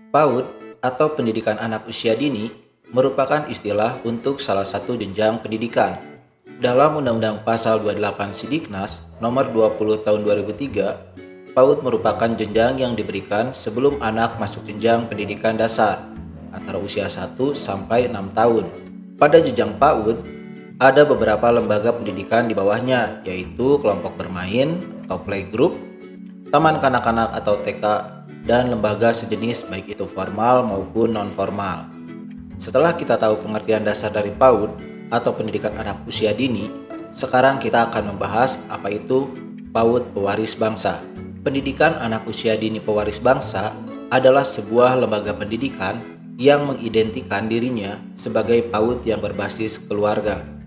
PAUD atau pendidikan anak usia dini merupakan istilah untuk salah satu jenjang pendidikan. Dalam Undang-Undang Pasal 28 Sidiknas Nomor 20 Tahun 2003, PAUD merupakan jenjang yang diberikan sebelum anak masuk jenjang pendidikan dasar antara usia 1 sampai 6 tahun. Pada jenjang PAUD, ada beberapa lembaga pendidikan di bawahnya, yaitu kelompok bermain atau playgroup, taman kanak-kanak atau TK, dan lembaga sejenis baik itu formal maupun non-formal. Setelah kita tahu pengertian dasar dari PAUD atau pendidikan anak usia dini, sekarang kita akan membahas apa itu PAUD pewaris bangsa. Pendidikan anak usia dini pewaris bangsa adalah sebuah lembaga pendidikan yang mengidentikan dirinya sebagai PAUD yang berbasis keluarga.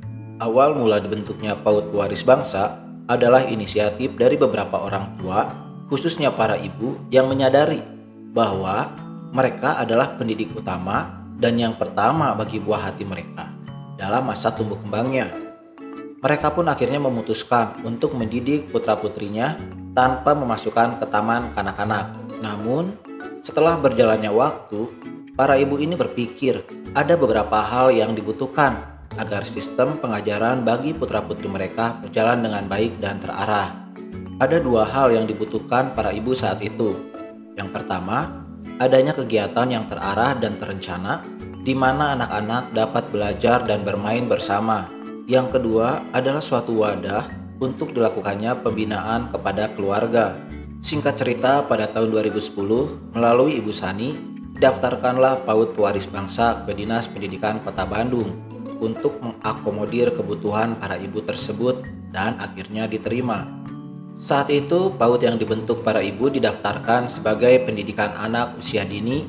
Awal mula dibentuknya PAUD pewaris bangsa adalah inisiatif dari beberapa orang tua, khususnya para ibu, yang menyadari bahwa mereka adalah pendidik utama dan yang pertama bagi buah hati mereka dalam masa tumbuh kembangnya. Mereka pun akhirnya memutuskan untuk mendidik putra-putrinya tanpa memasukkan ke taman kanak-kanak. Namun, setelah berjalannya waktu, para ibu ini berpikir ada beberapa hal yang dibutuhkan agar sistem pengajaran bagi putra-putri mereka berjalan dengan baik dan terarah. Ada dua hal yang dibutuhkan para ibu saat itu. Yang pertama, adanya kegiatan yang terarah dan terencana di mana anak-anak dapat belajar dan bermain bersama. Yang kedua adalah suatu wadah untuk dilakukannya pembinaan kepada keluarga. Singkat cerita, pada tahun 2010, melalui Ibu Sani, didaftarkanlah PAUD pewaris bangsa ke Dinas Pendidikan Kota Bandung untuk mengakomodir kebutuhan para ibu tersebut dan akhirnya diterima. Saat itu, PAUD yang dibentuk para ibu didaftarkan sebagai pendidikan anak usia dini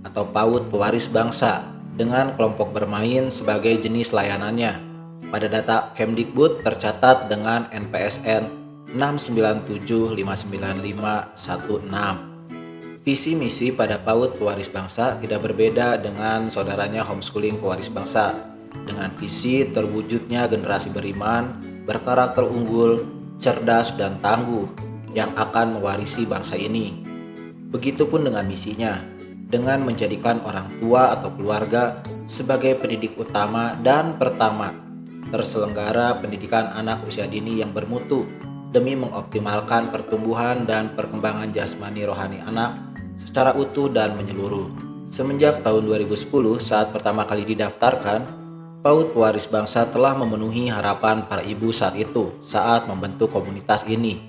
atau PAUD pewaris bangsa dengan kelompok bermain sebagai jenis layanannya. Pada data Kemdikbud tercatat dengan NPSN 697599516. Visi misi pada PAUD pewaris bangsa tidak berbeda dengan saudaranya homeschooling pewaris bangsa, dengan visi terwujudnya generasi beriman, berkarakter unggul, cerdas dan tangguh yang akan mewarisi bangsa ini. Begitupun dengan misinya, dengan menjadikan orang tua atau keluarga sebagai pendidik utama dan pertama terselenggara pendidikan anak usia dini yang bermutu demi mengoptimalkan pertumbuhan dan perkembangan jasmani rohani anak secara utuh dan menyeluruh. Semenjak tahun 2010 saat pertama kali didaftarkan, PAUD pewaris bangsa telah memenuhi harapan para ibu saat itu saat membentuk komunitas ini.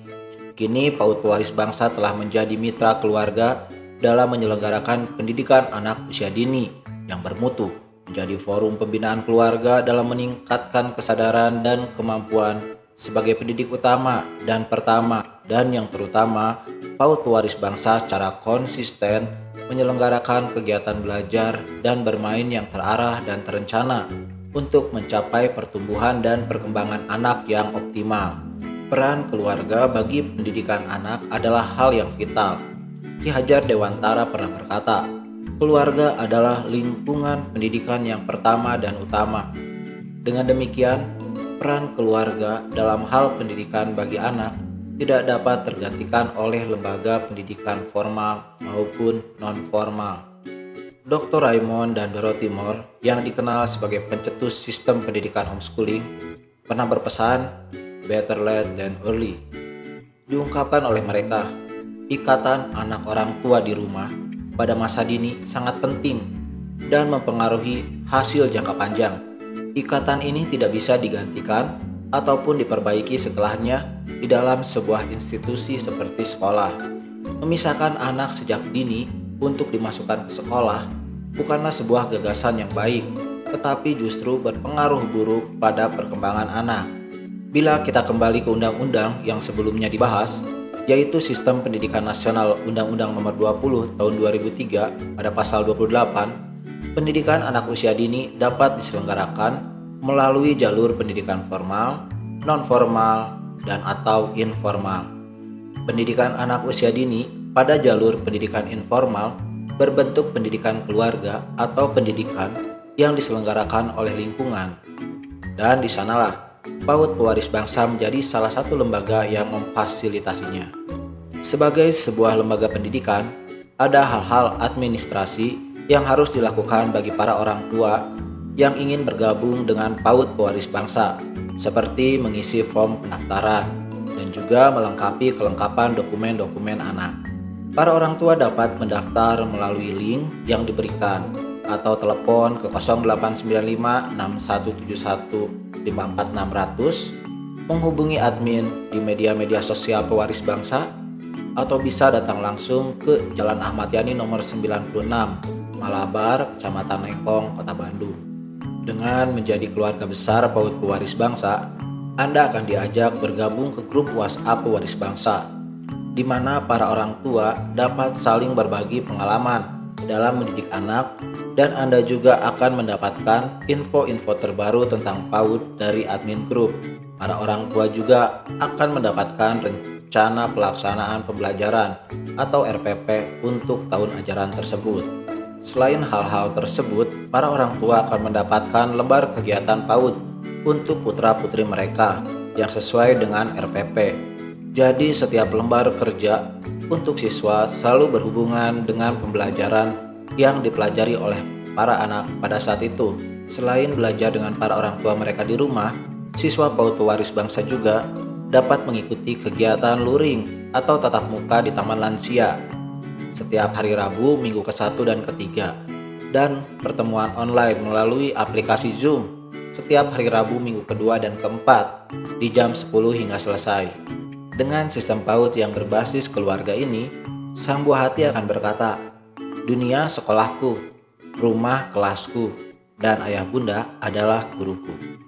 Kini PAUD pewaris bangsa telah menjadi mitra keluarga dalam menyelenggarakan pendidikan anak usia dini yang bermutu, menjadi forum pembinaan keluarga dalam meningkatkan kesadaran dan kemampuan sebagai pendidik utama dan pertama, dan yang terutama PAUD pewaris bangsa secara konsisten menyelenggarakan kegiatan belajar dan bermain yang terarah dan terencana untuk mencapai pertumbuhan dan perkembangan anak yang optimal. Peran keluarga bagi pendidikan anak adalah hal yang vital. Ki Hajar Dewantara pernah berkata, keluarga adalah lingkungan pendidikan yang pertama dan utama. Dengan demikian, peran keluarga dalam hal pendidikan bagi anak tidak dapat tergantikan oleh lembaga pendidikan formal maupun non-formal. Dr. Raymond dan Dorothy Moore yang dikenal sebagai pencetus sistem pendidikan homeschooling pernah berpesan, better late than early. Diungkapkan oleh mereka, ikatan anak orang tua di rumah pada masa dini sangat penting dan mempengaruhi hasil jangka panjang. Ikatan ini tidak bisa digantikan ataupun diperbaiki setelahnya di dalam sebuah institusi seperti sekolah. Memisahkan anak sejak dini untuk dimasukkan ke sekolah bukanlah sebuah gagasan yang baik, tetapi justru berpengaruh buruk pada perkembangan anak. Bila kita kembali ke undang-undang yang sebelumnya dibahas, yaitu Sistem Pendidikan Nasional Undang-Undang Nomor 20 Tahun 2003 pada pasal 28, pendidikan anak usia dini dapat diselenggarakan melalui jalur pendidikan formal, non-formal, dan atau informal. Pendidikan anak usia dini pada jalur pendidikan informal berbentuk pendidikan keluarga atau pendidikan yang diselenggarakan oleh lingkungan. Dan di sanalah PAUD pewaris bangsa menjadi salah satu lembaga yang memfasilitasinya. Sebagai sebuah lembaga pendidikan, ada hal-hal administrasi yang harus dilakukan bagi para orang tua yang ingin bergabung dengan PAUD Pewaris Bangsa, seperti mengisi form pendaftaran dan juga melengkapi kelengkapan dokumen-dokumen anak. Para orang tua dapat mendaftar melalui link yang diberikan atau telepon ke 0895 6171 54600, menghubungi admin di media-media sosial Pewaris Bangsa, atau bisa datang langsung ke Jalan Ahmad Yani nomor 96, Malabar, Kecamatan Nengkong, Kota Bandung. Dengan menjadi keluarga besar PAUD Pewaris Bangsa, Anda akan diajak bergabung ke grup WhatsApp Pewaris Bangsa, di mana para orang tua dapat saling berbagi pengalaman dalam mendidik anak, dan Anda juga akan mendapatkan info-info terbaru tentang PAUD dari admin grup. Para orang tua juga akan mendapatkan rencana pelaksanaan pembelajaran atau RPP untuk tahun ajaran tersebut. Selain hal-hal tersebut, para orang tua akan mendapatkan lembar kegiatan PAUD untuk putra-putri mereka yang sesuai dengan RPP. Jadi setiap lembar kerja untuk siswa selalu berhubungan dengan pembelajaran yang dipelajari oleh para anak pada saat itu. Selain belajar dengan para orang tua mereka di rumah, siswa PAUD Pewaris Bangsa juga dapat mengikuti kegiatan luring atau tatap muka di Taman Lansia setiap hari Rabu, Minggu ke-1 dan ke-3, dan pertemuan online melalui aplikasi Zoom setiap hari Rabu, Minggu ke-2 dan ke-4 di jam 10 hingga selesai. Dengan sistem PAUD yang berbasis keluarga ini, sang buah hati akan berkata, "Dunia sekolahku, rumah kelasku, dan ayah bunda adalah guruku."